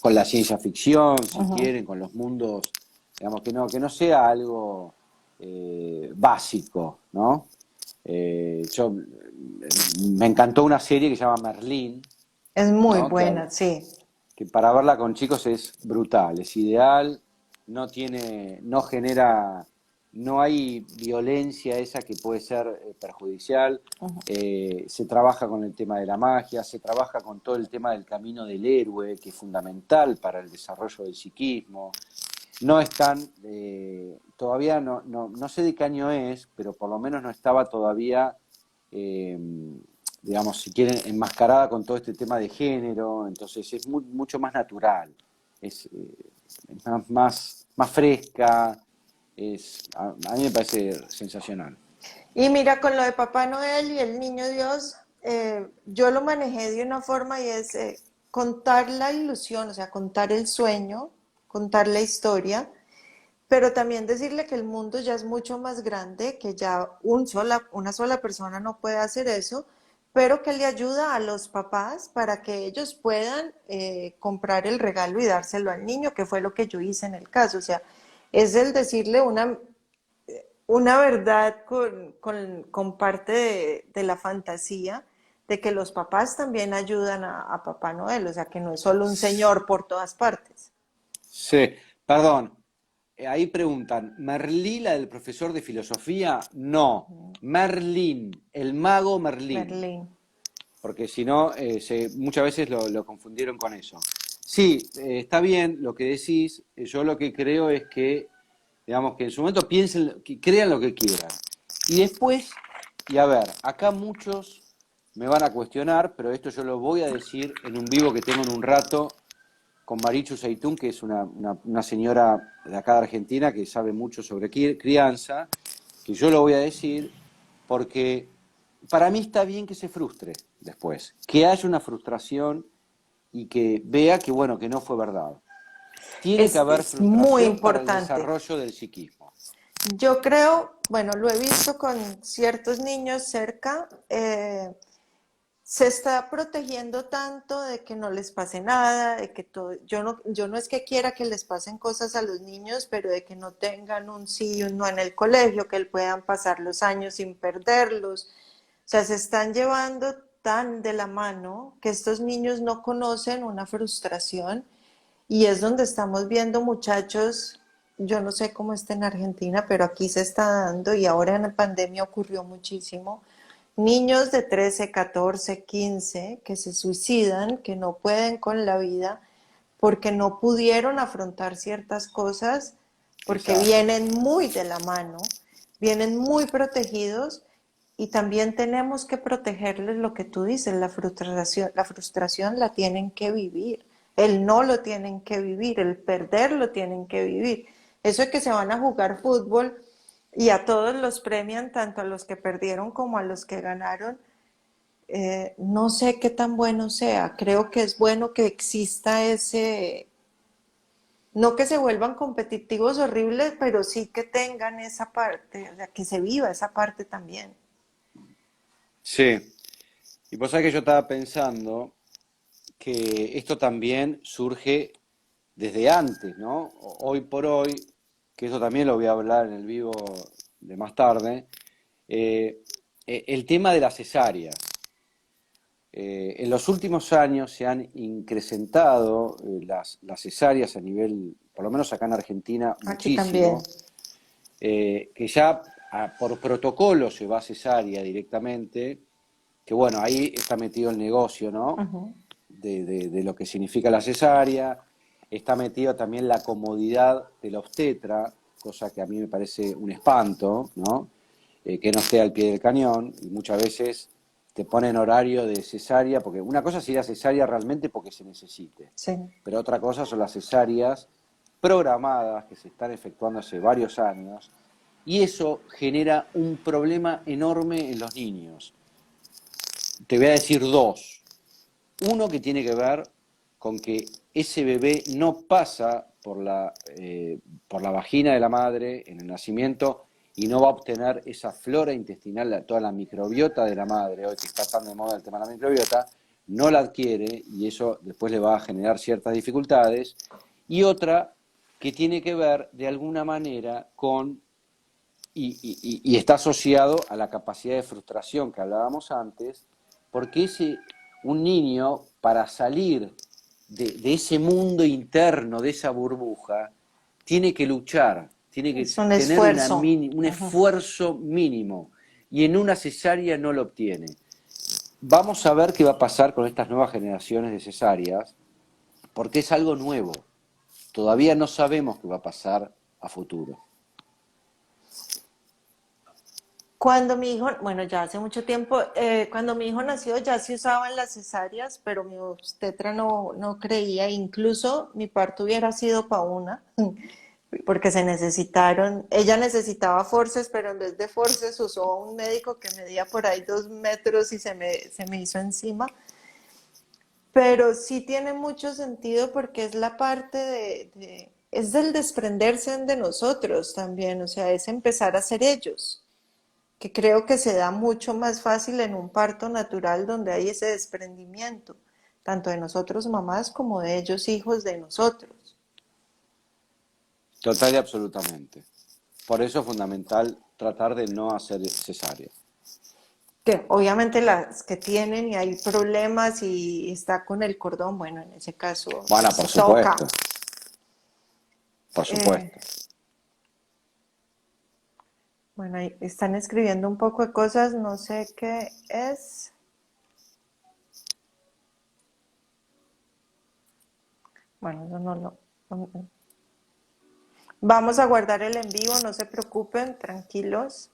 con la ciencia ficción, si Ujú. quieren, con los mundos, digamos, que no sea algo básico, ¿no? Me encantó una serie que se llama Merlín, Es muy ¿no? buena, sí. Que para verla con chicos es brutal, es ideal, no genera, no hay violencia esa que puede ser perjudicial, se trabaja con el tema de la magia, se trabaja con todo el tema del camino del héroe, que es fundamental para el desarrollo del psiquismo. No están, todavía no sé de qué año es, pero por lo menos no estaba todavía eh, digamos, si quieren, enmascarada con todo este tema de género, entonces es mucho más natural, es más fresca, a mí me parece sensacional. Y mira, con lo de Papá Noel y el Niño Dios, yo lo manejé de una forma y es contar la ilusión, o sea, contar el sueño, contar la historia, pero también decirle que el mundo ya es mucho más grande, que ya una sola persona no puede hacer eso, pero que le ayuda a los papás para que ellos puedan comprar el regalo y dárselo al niño, que fue lo que yo hice en el caso. O sea, es el decirle una verdad con parte de la fantasía de que los papás también ayudan a Papá Noel, o sea, que no es solo un señor por todas partes. Sí, perdón, ahí preguntan, ¿Merlí la del profesor de filosofía? No, Merlín, el mago Merlín. Merlín. Porque si no, muchas veces lo confundieron con eso. Sí, está bien lo que decís, yo lo que creo es que, digamos, que en su momento piensen, que crean lo que quieran. Y después, y a ver, acá muchos me van a cuestionar, pero esto yo lo voy a decir en un vivo que tengo en un rato con Marichu Seitún, que es una señora de acá de Argentina que sabe mucho sobre crianza, que yo lo voy a decir porque para mí está bien que se frustre después, que haya una frustración y que vea que, bueno, que no fue verdad. Tiene que haber Es muy frustración para el importante. desarrollo del psiquismo. Yo creo, bueno, lo he visto con ciertos niños cerca, se está protegiendo tanto de que no les pase nada, de que todo, yo no es que quiera que les pasen cosas a los niños, pero de que no tengan un sí y un no en el colegio, que puedan pasar los años sin perderlos. O sea, se están llevando tan de la mano que estos niños no conocen una frustración y es donde estamos viendo muchachos, yo no sé cómo está en Argentina, pero aquí se está dando y ahora en la pandemia ocurrió muchísimo. Niños de 13, 14, 15 que se suicidan, que no pueden con la vida porque no pudieron afrontar ciertas cosas, porque Exacto. vienen muy de la mano, vienen muy protegidos y también tenemos que protegerles lo que tú dices, la frustración la tienen que vivir, el no lo tienen que vivir, el perder lo tienen que vivir. Eso de que se van a jugar fútbol y a todos los premian, tanto a los que perdieron como a los que ganaron, no sé qué tan bueno sea. Creo que es bueno que exista ese, no que se vuelvan competitivos horribles, pero sí que tengan esa parte, o sea, que se viva esa parte también. Sí, y vos sabés que yo estaba pensando que esto también surge desde antes, ¿no? Hoy por hoy, que eso también lo voy a hablar en el vivo de más tarde, eh, el tema de las cesáreas. En los últimos años se han incrementado las cesáreas a nivel, por lo menos acá en Argentina, Aquí también. muchísimo, que ya por protocolo se va a cesárea directamente, que bueno, ahí está metido el negocio, ¿no? Ujú. De lo que significa la cesárea, está metido también la comodidad de la obstetra, cosa que a mí me parece un espanto, ¿no? Que no esté al pie del cañón, y muchas veces te ponen horario de cesárea, porque una cosa es ir a cesárea realmente porque se necesite, Sí. pero otra cosa son las cesáreas programadas que se están efectuando hace varios años, y eso genera un problema enorme en los niños. Te voy a decir dos. Uno que tiene que ver con que ese bebé no pasa por la vagina de la madre en el nacimiento y no va a obtener esa flora intestinal, toda la microbiota de la madre, hoy que está tan de moda el tema de la microbiota, no la adquiere y eso después le va a generar ciertas dificultades. Y otra que tiene que ver de alguna manera con, y está asociado a la capacidad de frustración que hablábamos antes, porque un niño para salir de ese mundo interno, de esa burbuja, tiene que luchar, tiene que Es un tener esfuerzo. un Ujú. esfuerzo mínimo y en una cesárea no lo obtiene. Vamos a ver qué va a pasar con estas nuevas generaciones de cesáreas, porque es algo nuevo. Todavía no sabemos qué va a pasar a futuro. Cuando mi hijo, bueno, ya hace mucho tiempo, cuando mi hijo nació ya se usaban las cesáreas, pero mi obstetra no creía, incluso mi parto hubiera sido para una, porque se necesitaron, ella necesitaba forces, pero en vez de forces usó un médico que medía por ahí 2 metros y se me hizo encima. Pero sí tiene mucho sentido porque es la parte es del desprenderse de nosotros también, o sea, es empezar a ser ellos, que creo que se da mucho más fácil en un parto natural donde hay ese desprendimiento, tanto de nosotros mamás como de ellos hijos de nosotros. Total y absolutamente. Por eso es fundamental tratar de no hacer cesárea. Que obviamente las que tienen y hay problemas y está con el cordón, bueno, en ese caso Bueno, se toca. por Eh, supuesto. bueno, ahí están escribiendo un poco de cosas, no sé qué es. Bueno, eso no lo... Vamos a guardar el en vivo, no se preocupen, tranquilos.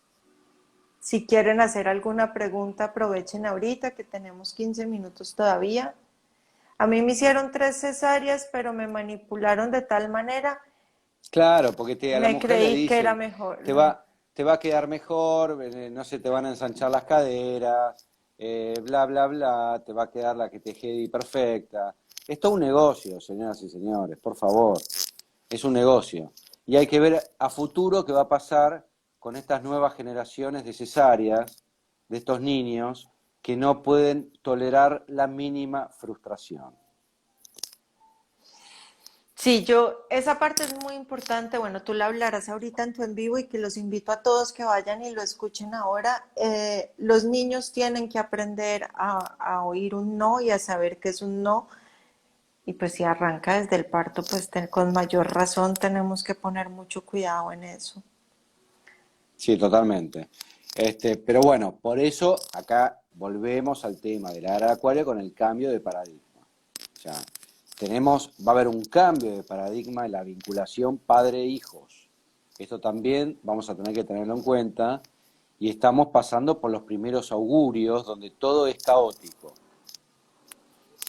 Si quieren hacer alguna pregunta, aprovechen ahorita que tenemos 15 minutos todavía. A mí me hicieron 3 cesáreas, pero me manipularon de tal manera, Claro, porque a la me mujer le creí que era dicen, mejor. te va, te va a quedar mejor, no se te van a ensanchar las caderas, bla, bla, bla, te va a quedar la que te quede perfecta. Es todo un negocio, señoras y señores, por favor. Es un negocio. Y hay que ver a futuro qué va a pasar con estas nuevas generaciones de cesáreas, de estos niños que no pueden tolerar la mínima frustración. Sí, esa parte es muy importante. Bueno, tú la hablarás ahorita en tu en vivo y que los invito a todos que vayan y lo escuchen ahora. Los niños tienen que aprender a oír un no y a saber que es un no. Y pues si arranca desde el parto, pues con mayor razón tenemos que poner mucho cuidado en eso. Sí, totalmente. Pero bueno, por eso acá volvemos al tema de la era de Acuario con el cambio de paradigma. O sea, va a haber un cambio de paradigma en la vinculación padre-hijos. Esto también vamos a tener que tenerlo en cuenta y estamos pasando por los primeros augurios donde todo es caótico.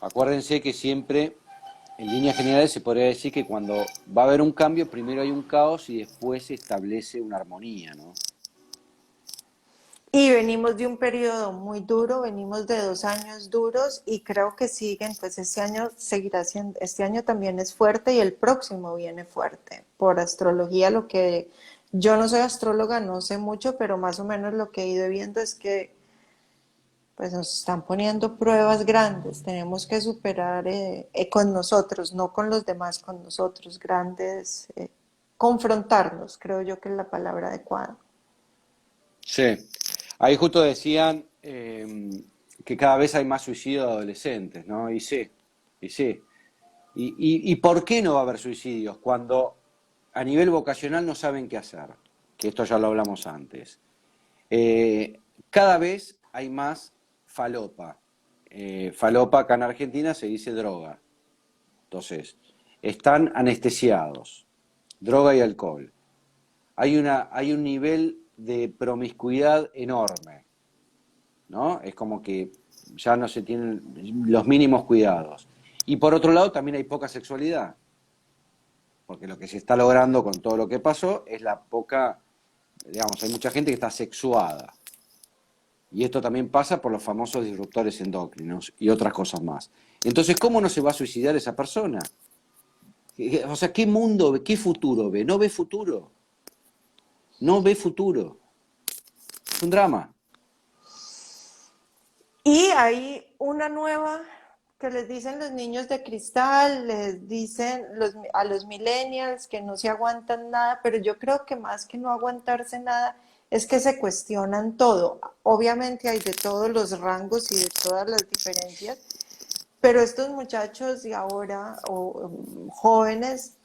Acuérdense que siempre, en líneas generales, se podría decir que cuando va a haber un cambio, primero hay un caos y después se establece una armonía, ¿no? Y venimos de un periodo muy duro, venimos de 2 años duros y creo que siguen, pues este año seguirá siendo, este año también es fuerte y el próximo viene fuerte. Por astrología, lo que yo no soy astróloga, no sé mucho, pero más o menos lo que he ido viendo es que pues nos están poniendo pruebas grandes, tenemos que superar con nosotros, no con los demás, con nosotros, grandes, confrontarnos, creo yo que es la palabra adecuada. Sí. Ahí justo decían que cada vez hay más suicidios de adolescentes, ¿no? Y sí, y sí. ¿Y por qué no va a haber suicidios cuando a nivel vocacional no saben qué hacer? Que esto ya lo hablamos antes. Cada vez hay más falopa. Falopa acá en Argentina se dice droga. Entonces, están anestesiados, droga y alcohol. Hay un nivel de promiscuidad enorme, ¿no? Es como que ya no se tienen los mínimos cuidados. Y por otro lado, también hay poca sexualidad, porque lo que se está logrando con todo lo que pasó es la poca, digamos, hay mucha gente que está sexuada. Y esto también pasa por los famosos disruptores endócrinos y otras cosas más. Entonces, ¿cómo no se va a suicidar esa persona? O sea, ¿qué mundo ve? ¿Qué futuro ve? No ve futuro. No ve futuro. Es un drama. Y hay una nueva que les dicen los niños de cristal, les dicen a los millennials que no se aguantan nada, pero yo creo que más que no aguantarse nada es que se cuestionan todo. Obviamente hay de todos los rangos y de todas las diferencias, pero estos muchachos de ahora o jóvenes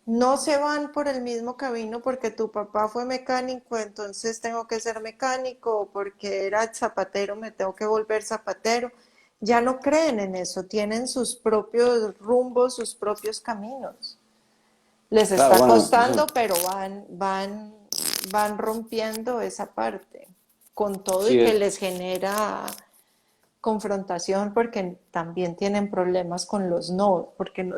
no se van por el mismo camino porque tu papá fue mecánico, entonces tengo que ser mecánico, o porque era zapatero, me tengo que volver zapatero. Ya no creen en eso, tienen sus propios rumbos, sus propios caminos. Les Claro, está bueno, costando, pero van rompiendo esa parte con todo y sí, que les genera confrontación porque también tienen problemas con los no, porque no,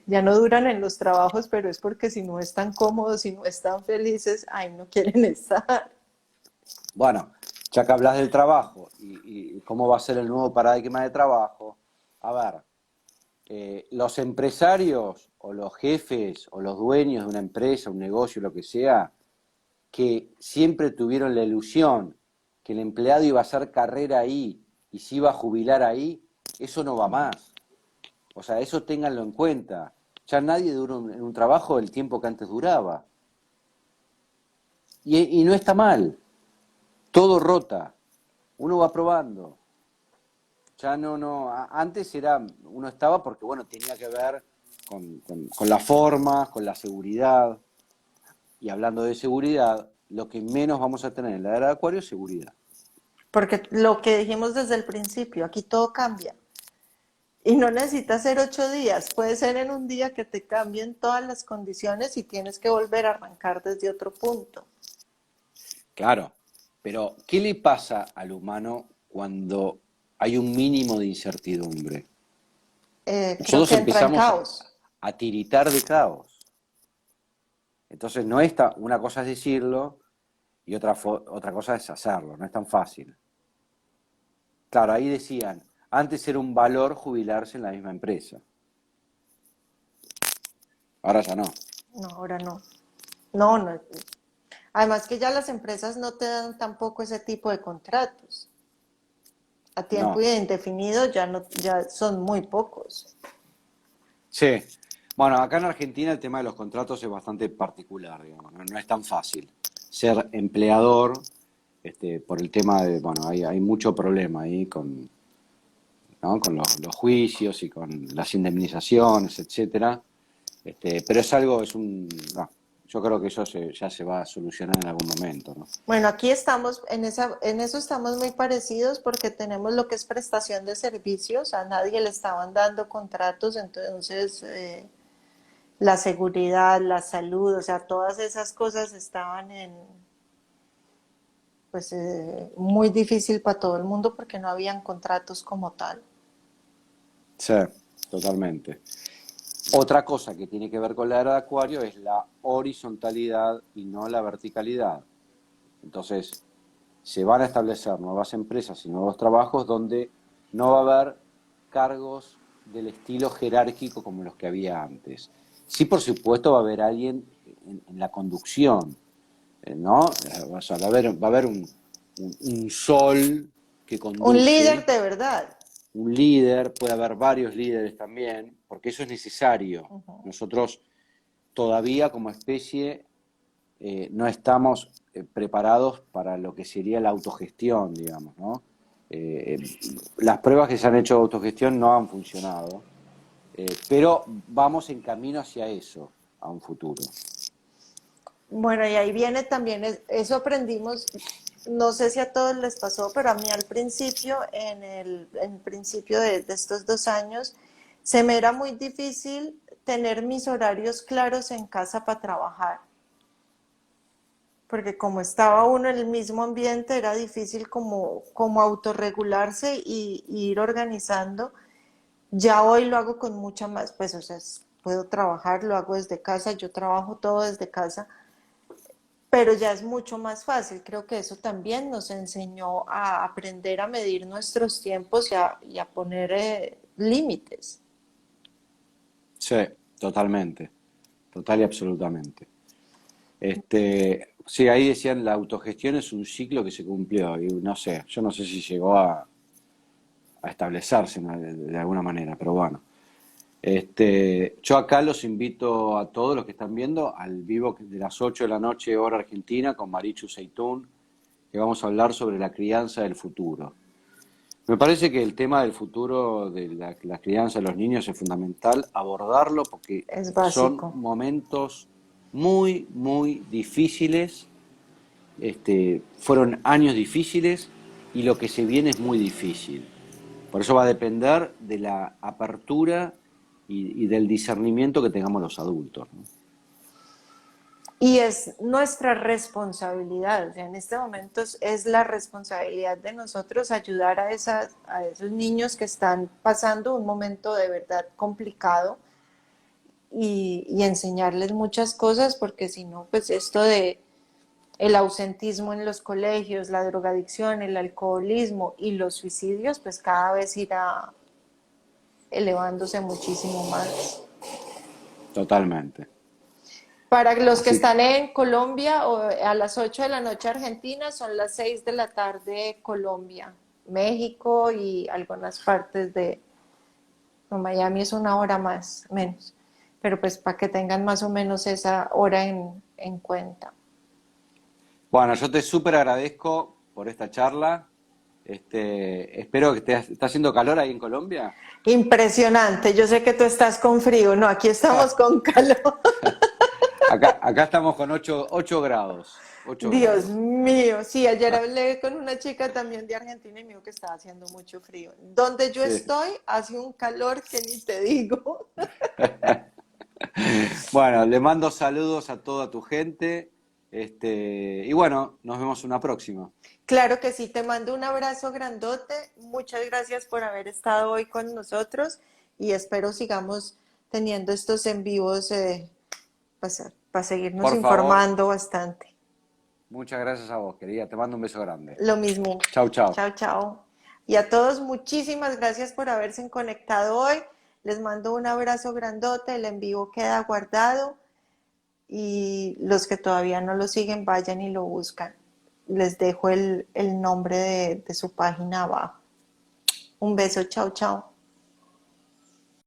ya no duran en los trabajos, pero es porque si no están cómodos, si no están felices, ahí no quieren estar. bueno, ya que hablas del trabajo y cómo va a ser el nuevo paradigma de trabajo, a ver, los empresarios o los jefes o los dueños de una empresa, un negocio, lo que sea, que siempre tuvieron la ilusión que el empleado iba a hacer carrera ahí y se iba a jubilar ahí, eso no va más. O sea, eso ténganlo en cuenta. Ya nadie dura en un trabajo el tiempo que antes duraba. Y no está mal, todo rota, uno va probando. Ya no, antes era, uno estaba porque, bueno, tenía que ver con la forma, con la seguridad. Y hablando de seguridad, lo que menos vamos a tener en la era de Acuario es seguridad. Porque lo que dijimos desde el principio, aquí todo cambia. Y no necesitas ser 8 días, puede ser en un día que te cambien todas las condiciones y tienes que volver a arrancar desde otro punto. Claro, pero ¿qué le pasa al humano cuando hay un mínimo de incertidumbre? Creo Nosotros que entra en empezamos caos. a tiritar de caos. Entonces no es una cosa es decirlo y otra cosa es hacerlo, no es tan fácil. Claro, ahí decían, antes era un valor jubilarse en la misma empresa, ahora ya no. No, ahora no. No, no. Además que ya las empresas no te dan tampoco ese tipo de contratos. A tiempo No, indefinido ya no, ya son muy pocos. sí. Bueno, acá en Argentina el tema de los contratos es bastante particular, digamos, no es tan fácil ser empleador, por el tema de, bueno, hay mucho problema ahí con, ¿no? Con los juicios y con las indemnizaciones, etcétera. Pero es algo, no, yo creo que eso ya se va a solucionar en algún momento, ¿no? Bueno, aquí estamos, en eso estamos muy parecidos porque tenemos lo que es prestación de servicios, a nadie le estaban dando contratos, entonces la seguridad, la salud, o sea, todas esas cosas estaban pues muy difícil para todo el mundo porque no habían contratos como tal. Sí, totalmente. Otra cosa que tiene que ver con la era de Acuario es la horizontalidad y no la verticalidad. Entonces, se van a establecer nuevas empresas y nuevos trabajos donde no va a haber cargos del estilo jerárquico como los que había antes. Sí, por supuesto, va a haber alguien en la conducción, ¿no? O sea, va a haber un sol que Un líder conduce, de verdad. un líder, puede haber varios líderes también, porque eso es necesario. Ujú. Nosotros todavía como especie no estamos preparados para lo que sería la autogestión, digamos, ¿no? Eh, las pruebas que se han hecho de autogestión no han funcionado, pero vamos en camino hacia eso, a un futuro. Bueno, y ahí viene también, eso aprendimos, no sé si a todos les pasó, pero a mí al principio, en el principio de estos 2 años, se me era muy difícil tener mis horarios claros en casa para trabajar, porque como estaba uno en el mismo ambiente, era difícil como autorregularse y ir organizando. Ya hoy lo hago con mucha más, pues, o sea, puedo trabajar, lo hago desde casa, yo trabajo todo desde casa, pero ya es mucho más fácil. Creo que eso también nos enseñó a aprender a medir nuestros tiempos y a poner límites. Sí, totalmente, total y absolutamente. Sí, ahí decían, la autogestión es un ciclo que se cumplió, y no sé, yo no sé si llegó a establecerse de alguna manera, pero bueno. Yo acá los invito a todos los que están viendo al vivo de las 8 de la noche, hora argentina, con Marichu Seitún, que vamos a hablar sobre la crianza del futuro. Me parece que el tema del futuro de la crianza de los niños es fundamental abordarlo porque Es son básico. momentos muy, muy difíciles, fueron años difíciles y lo que se viene es muy difícil. Por eso va a depender de la apertura y del discernimiento que tengamos los adultos, ¿no? Y es nuestra responsabilidad, o sea, en este momento es la responsabilidad de nosotros ayudar a esos niños que están pasando un momento de verdad complicado y enseñarles muchas cosas, porque si no, pues esto de el ausentismo en los colegios, la drogadicción, el alcoholismo y los suicidios, pues cada vez irá elevándose muchísimo más. Totalmente. Para los que Así que, están en Colombia, a las 8 de la noche Argentina, son las 6 de la tarde Colombia, México y algunas partes de no, Miami es una hora más, menos. Pero pues para que tengan más o menos esa hora en cuenta. bueno, yo te súper agradezco por esta charla. Espero que está haciendo calor ahí en Colombia. Impresionante, yo sé que tú estás con frío, no, aquí estamos con calor. Acá estamos con 8 grados. 8 Dios grados. mío, sí, ayer hablé con una chica también de Argentina y me dijo que estaba haciendo mucho frío. Donde yo Sí. estoy hace un calor que ni te digo. Bueno, le mando saludos a toda tu gente. Y bueno, nos vemos una próxima. Claro que sí, te mando un abrazo grandote. Muchas gracias por haber estado hoy con nosotros y espero sigamos teniendo estos en vivos para seguirnos Por favor, informando bastante. muchas gracias a vos, querida. Te mando un beso grande. Lo mismo. Chau, chau. Chao, chao. Y a todos, muchísimas gracias por haberse conectado hoy. Les mando un abrazo grandote. El en vivo queda guardado y los que todavía no lo siguen, vayan y lo buscan. Les dejo el nombre de su página abajo. Un beso, chao, chao.